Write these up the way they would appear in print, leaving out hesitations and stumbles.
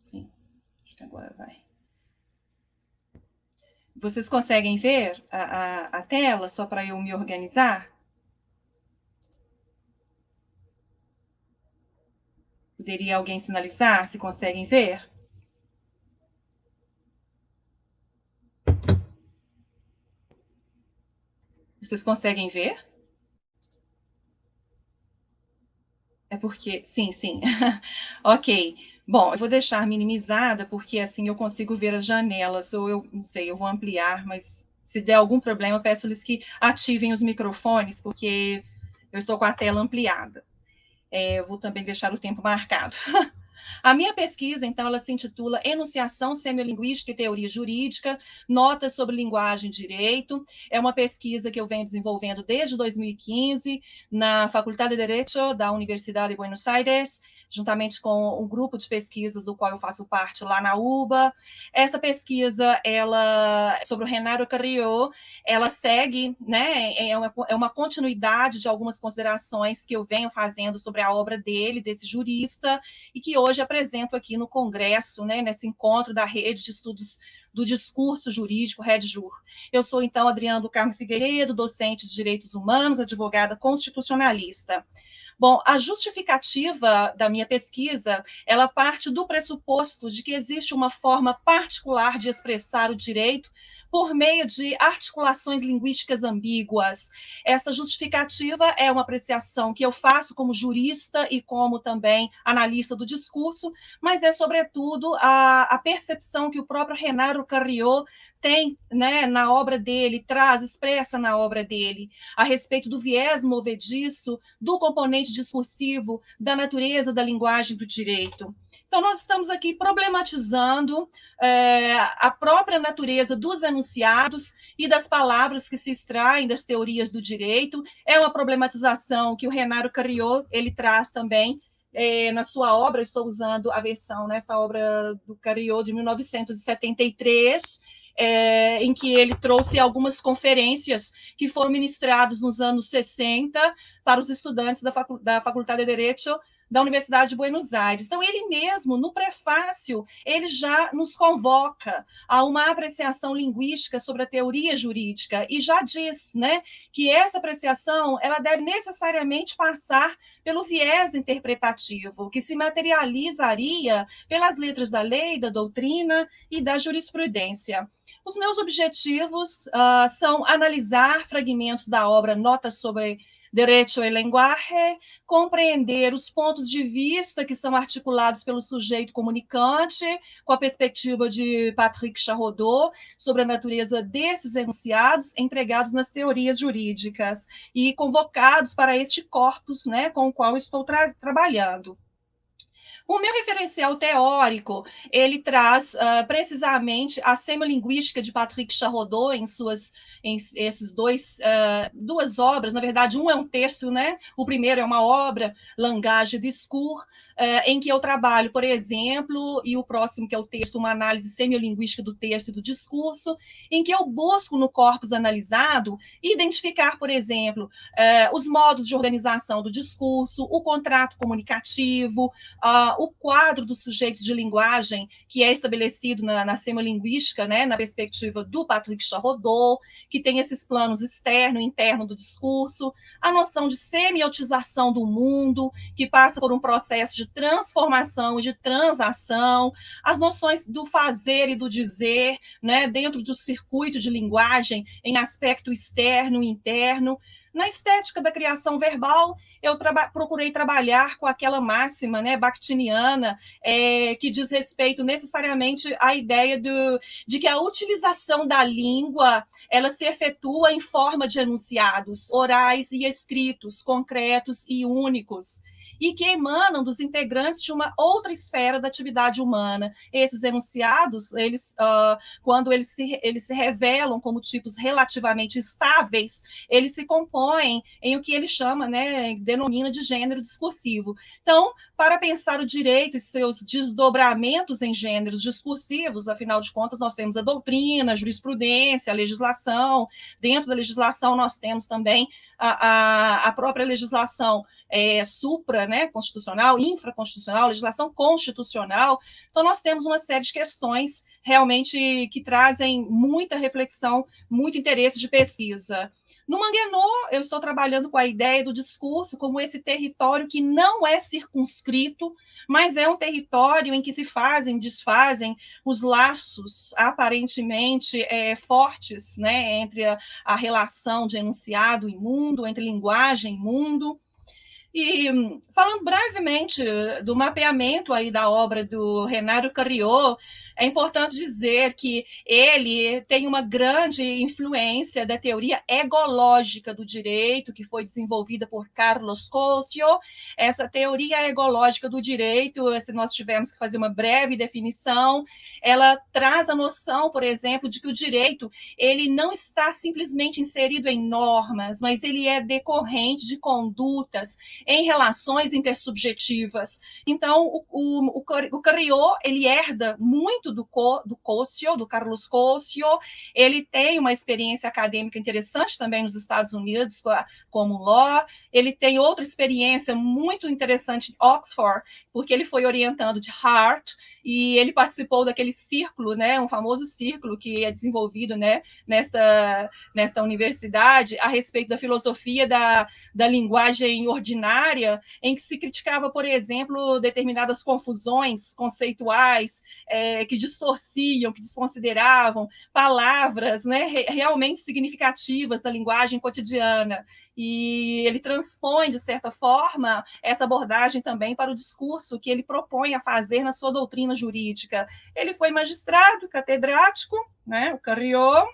Sim, acho que agora vai. Vocês conseguem ver a tela, só para eu me organizar? Poderia alguém sinalizar se conseguem ver? Vocês conseguem ver? É porque, sim, sim. Ok. Bom, eu vou deixar minimizada, porque assim eu consigo ver as janelas, ou eu não sei, eu vou ampliar, mas se der algum problema, eu peço-lhes que ativem os microfones, porque eu estou com a tela ampliada. Eu vou também deixar o tempo marcado. A minha pesquisa, então, ela se intitula Enunciação Semiolinguística e Teoria Jurídica, Notas sobre Linguagem e Direito. É uma pesquisa que eu venho desenvolvendo desde 2015 na Faculdade de Derecho da Universidade de Buenos Aires, juntamente com um grupo de pesquisas do qual eu faço parte lá na UBA. Essa pesquisa, ela sobre o Renato Carrió, ela segue, né, é uma continuidade de algumas considerações que eu venho fazendo sobre a obra dele, desse jurista, e que hoje apresento aqui no Congresso, né, nesse encontro da Rede de Estudos do Discurso Jurídico, RedJur. Eu sou, então, Adriana do Carmo Figueiredo, docente de Direitos Humanos, advogada constitucionalista. Bom, a justificativa da minha pesquisa, ela parte do pressuposto de que existe uma forma particular de expressar o direito por meio de articulações linguísticas ambíguas. Essa justificativa é uma apreciação que eu faço como jurista e como também analista do discurso, mas é, sobretudo, a percepção que o próprio Renato Carrió tem, né, na obra dele, expressa na obra dele, a respeito do viés movediço, do componente discursivo, da natureza da linguagem do direito. Então, nós estamos aqui problematizando a própria natureza dos enunciados e das palavras que se extraem das teorias do direito. É uma problematização que o Renato Carrió, ele traz também na sua obra. Estou usando a versão, nessa obra do Carrió de 1973, em que ele trouxe algumas conferências que foram ministradas nos anos 60 para os estudantes da Faculdade de Direito da Universidade de Buenos Aires. Então, ele mesmo, no prefácio, ele já nos convoca a uma apreciação linguística sobre a teoria jurídica e já diz, né, que essa apreciação ela deve necessariamente passar pelo viés interpretativo, que se materializaria pelas letras da lei, da doutrina e da jurisprudência. Os meus objetivos são analisar fragmentos da obra Notas sobre Derecho e Lenguaje, compreender os pontos de vista que são articulados pelo sujeito comunicante, com a perspectiva de Patrick Charrodot, sobre a natureza desses enunciados empregados nas teorias jurídicas e convocados para este corpus, né, com o qual estou trabalhando. O meu referencial teórico, ele traz precisamente a semiolinguística de Patrick Charrodot em esses duas obras. Na verdade, um é um texto, né? O primeiro é uma obra, Langage et Discours, em que eu trabalho, por exemplo, e o próximo, que é o texto, uma análise semiolinguística do texto e do discurso, em que eu busco no corpus analisado identificar, por exemplo, os modos de organização do discurso, o contrato comunicativo, o quadro dos sujeitos de linguagem que é estabelecido na semiolinguística, né, na perspectiva do Patrick Charrodot, que tem esses planos externo e interno do discurso, a noção de semiotização do mundo, que passa por um processo de transformação e de transação, as noções do fazer e do dizer, né, dentro do circuito de linguagem, em aspecto externo e interno. Na estética da criação verbal, eu procurei trabalhar com aquela máxima, né, bakhtiniana, que diz respeito necessariamente à ideia de que a utilização da língua ela se efetua em forma de enunciados orais e escritos, concretos e únicos, e que emanam dos integrantes de uma outra esfera da atividade humana. Esses enunciados, quando eles se revelam como tipos relativamente estáveis, eles se compõem em o que ele chama, né, denomina de gênero discursivo. Então, para pensar o direito e seus desdobramentos em gêneros discursivos, afinal de contas, nós temos a doutrina, a jurisprudência, a legislação. Dentro da legislação, nós temos também a própria legislação supra, né, constitucional, infraconstitucional, legislação constitucional. Então, nós temos uma série de questões realmente que trazem muita reflexão, muito interesse de pesquisa. No Manguenô, eu estou trabalhando com a ideia do discurso como esse território que não é circunscrito, mas é um território em que se fazem, desfazem os laços aparentemente fortes, né, entre a relação de enunciado e mundo, entre linguagem e mundo. E falando brevemente do mapeamento aí da obra do Renato Carrió, é importante dizer que ele tem uma grande influência da teoria egológica do direito, que foi desenvolvida por Carlos Cossio. Essa teoria egológica do direito, se nós tivermos que fazer uma breve definição, ela traz a noção, por exemplo, de que o direito ele não está simplesmente inserido em normas, mas ele é decorrente de condutas em relações intersubjetivas. Então, o Carrió, ele herda muito do Cossio, do Carlos Cossio. Ele tem uma experiência acadêmica interessante também nos Estados Unidos, como law. Ele tem outra experiência muito interessante em Oxford, porque ele foi orientando de Hart, e ele participou daquele círculo, né, um famoso círculo que é desenvolvido, né, nesta universidade, a respeito da filosofia da linguagem ordinária, em que se criticava, por exemplo, determinadas confusões conceituais que distorciam, que desconsideravam palavras, né, realmente significativas da linguagem cotidiana. E ele transpõe, de certa forma, essa abordagem também para o discurso que ele propõe a fazer na sua doutrina jurídica. Ele foi magistrado, catedrático, né, o Carrió.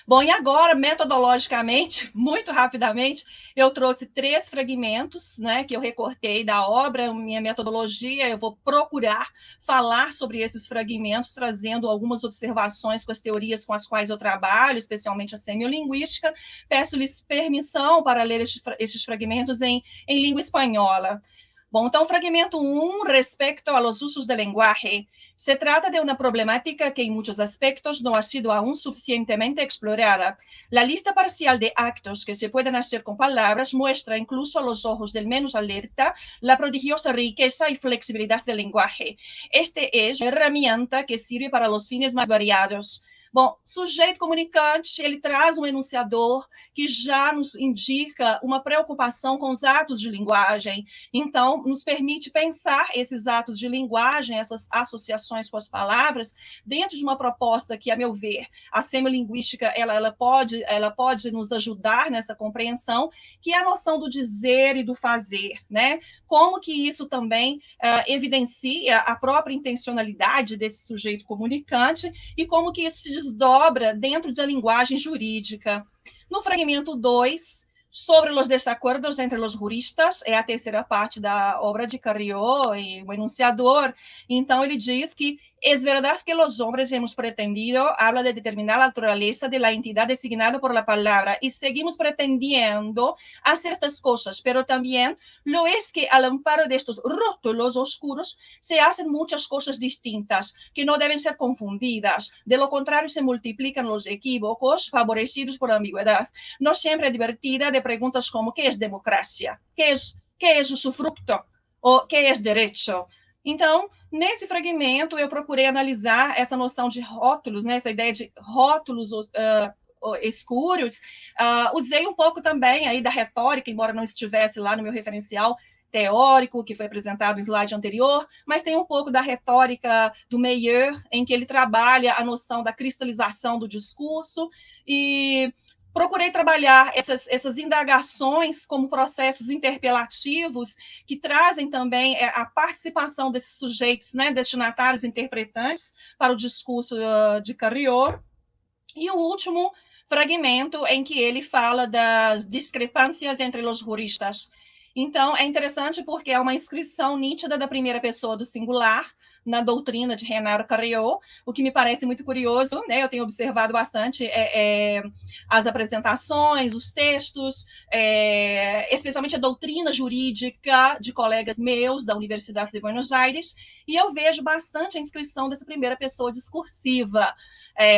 Bom, e agora, metodologicamente, muito rapidamente, eu trouxe 3 fragmentos, né, que eu recortei da obra. Minha metodologia, eu vou procurar falar sobre esses fragmentos, trazendo algumas observações com as teorias com as quais eu trabalho, especialmente a semiolinguística. Peço-lhes permissão para ler estes fragmentos em língua espanhola. Bom, então, fragmento 1, respecto a los usos del lenguaje. Se trata de una problemática que en muchos aspectos no ha sido aún suficientemente explorada. La lista parcial de actos que se pueden hacer con palabras muestra incluso a los ojos del menos alerta la prodigiosa riqueza y flexibilidad del lenguaje. Este es una herramienta que sirve para los fines más variados. Bom, sujeito comunicante, ele traz um enunciador que já nos indica uma preocupação com os atos de linguagem. Então, nos permite pensar esses atos de linguagem, essas associações com as palavras, dentro de uma proposta que, a meu ver, a semiolinguística ela pode nos ajudar nessa compreensão, que é a noção do dizer e do fazer, né? Como que isso também evidencia a própria intencionalidade desse sujeito comunicante e como que isso se desdobra dentro da linguagem jurídica. No fragmento 2, sobre os desacuerdos entre os juristas, é a terceira parte da obra de Carrió, e o enunciador. Então, ele diz que es verdad que los hombres hemos pretendido, habla de determinar la naturaleza de la entidad designada por la palabra, y seguimos pretendiendo hacer estas cosas, pero también lo es que al amparo de estos rótulos oscuros se hacen muchas cosas distintas, que no deben ser confundidas. De lo contrario, se multiplican los equívocos favorecidos por la ambigüedad. No siempre divertida de preguntas como ¿qué es democracia? ¿Qué es usufructo? ¿O qué es derecho? Então, nesse fragmento, eu procurei analisar essa noção de rótulos, né, essa ideia de rótulos escuros. Usei um pouco também aí da retórica, embora não estivesse lá no meu referencial teórico, que foi apresentado no slide anterior, mas tem um pouco da retórica do Meyer, em que ele trabalha a noção da cristalização do discurso, e procurei trabalhar essas indagações como processos interpelativos que trazem também a participação desses sujeitos, né, destinatários interpretantes para o discurso de Carrió. E o último fragmento em que ele fala das discrepâncias entre os juristas. Então, é interessante porque é uma inscrição nítida da primeira pessoa do singular na doutrina de Renato Carrió, o que me parece muito curioso, né? Eu tenho observado bastante as apresentações, os textos, especialmente a doutrina jurídica de colegas meus da Universidade de Buenos Aires, e eu vejo bastante a inscrição dessa primeira pessoa discursiva.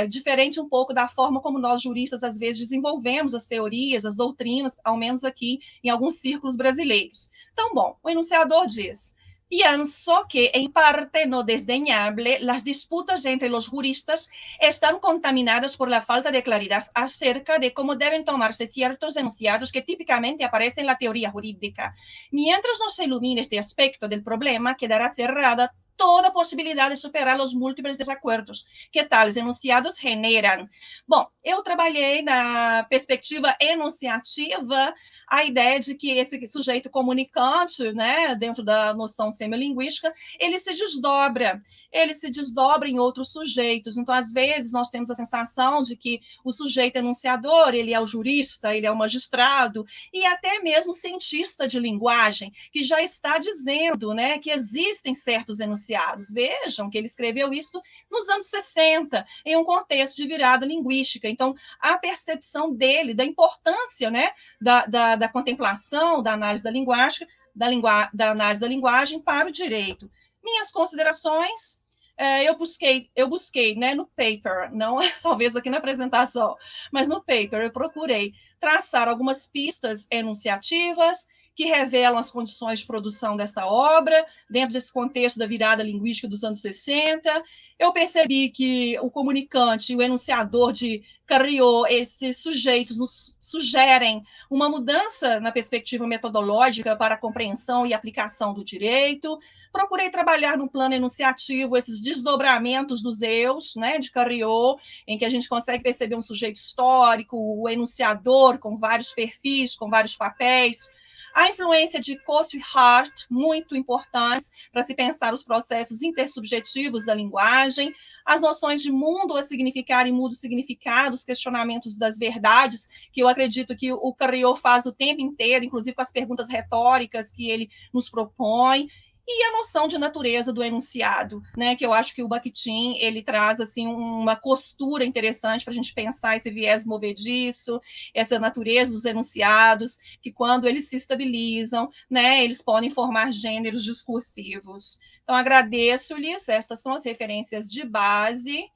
diferente um pouco da forma como nós juristas às vezes desenvolvemos as teorias, as doutrinas, ao menos aqui em alguns círculos brasileiros. Então, bom, o enunciador diz: pienso que, en parte no desdeñable, las disputas entre los juristas están contaminadas por la falta de claridad acerca de cómo deben tomarse ciertos enunciados que típicamente aparecen en la teoría jurídica. Mientras no se ilumine este aspecto del problema, quedará cerrada toda possibilidade de superar os múltiplos desacordos que tales enunciados generam. Bom, eu trabalhei na perspectiva enunciativa a ideia de que esse sujeito comunicante, né, dentro da noção semiolinguística, ele se desdobra em outros sujeitos. Então, às vezes, nós temos a sensação de que o sujeito enunciador, ele é o jurista, ele é o magistrado, e até mesmo cientista de linguagem, que já está dizendo, né, que existem certos enunciados. Vejam que ele escreveu isso nos anos 60, em um contexto de virada linguística. Então, a percepção dele, da importância, né, da contemplação, da análise da linguagem, da análise da linguagem para o direito. Minhas considerações, eu busquei, né, no paper, não talvez aqui na apresentação, mas no paper eu procurei traçar algumas pistas enunciativas que revelam as condições de produção dessa obra, dentro desse contexto da virada linguística dos anos 60. Eu percebi que o comunicante e o enunciador de Carriot, esses sujeitos nos sugerem uma mudança na perspectiva metodológica para a compreensão e aplicação do direito. Procurei trabalhar no plano enunciativo esses desdobramentos dos eus, né, de Carriot, em que a gente consegue perceber um sujeito histórico, o enunciador com vários perfis, com vários papéis. A influência de Coase e Hart, muito importantes para se pensar os processos intersubjetivos da linguagem, as noções de mundo a significar e mudo significado, os questionamentos das verdades, que eu acredito que o Carriot faz o tempo inteiro, inclusive com as perguntas retóricas que ele nos propõe, e a noção de natureza do enunciado, né, que eu acho que o Bakhtin, ele traz assim uma costura interessante para a gente pensar esse viés movediço, essa natureza dos enunciados, que quando eles se estabilizam, né, eles podem formar gêneros discursivos. Então, agradeço-lhes, estas são as referências de base,